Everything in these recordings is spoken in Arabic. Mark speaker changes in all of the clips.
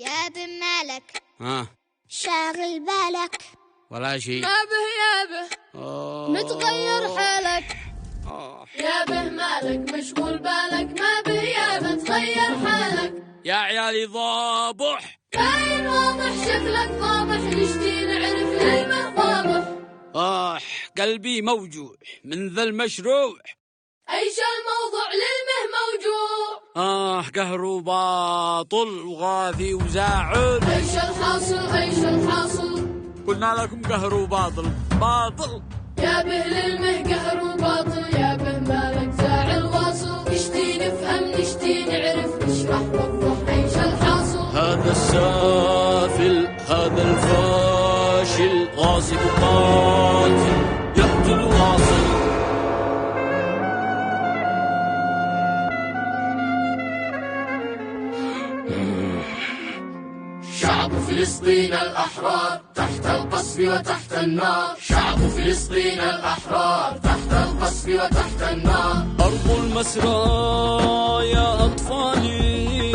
Speaker 1: يا بن مالك
Speaker 2: ها
Speaker 1: شاغل بالك
Speaker 2: ولا شيء
Speaker 3: ما به يا به متغير حالك يا به مالك مشغول بالك ما به يا به تغير حالك
Speaker 2: يا عيالي ضابح
Speaker 3: باين واضح شكلك ضابح نشتي نعرف للمه واضح
Speaker 2: قلبي موجوع من ذا المشروع
Speaker 3: ايش الموضوع للمه موجوع
Speaker 2: قهر وباطل وغاثي وزاعل
Speaker 3: ايش الحاصل
Speaker 2: قلنا لكم قهر وباطل
Speaker 3: يا به للمه قهر وباطل يا به مالك زاعل واصل نشتي نفهم نشتي نعرف نشرح وضح ايش الحاصل
Speaker 2: هذا السافل هذا الفاشل غاصب قاتل يقتل واصل
Speaker 4: شعب فلسطين الأحرار تحت القصف وتحت النار شعب فلسطين الأحرار تحت القصف وتحت النار
Speaker 2: أرض المسرى يا أطفالي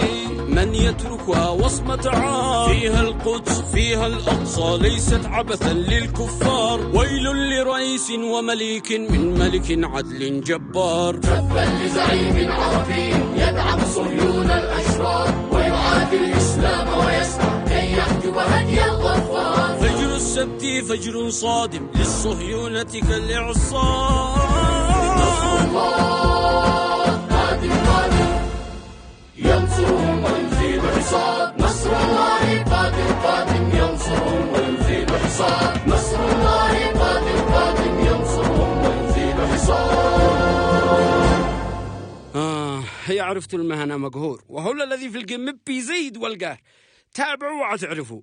Speaker 2: من يتركها وصمة عار فيها القدس فيها الأقصى ليست عبثا للكفار ويل لرئيس ومليك من ملك عدل جبار
Speaker 4: تبا لزعيم عربي يدعم صهيون الأشرار ويعادي الإسلام ويسعى كي يحجب هدي الغفار
Speaker 2: فجر السبت فجر صادم للصهيونة كالإعصار
Speaker 4: نصر الله قادم ينصرهم ويزيل حصار نصر الله قادم ينصرهم ويزيل حصار نصر الله قادم ينصرهم ويزيل حصار
Speaker 2: هي عرفت المهنة مقهور وهو الذي في القمة بيزيد والقهر تابعوا وعتعرفوا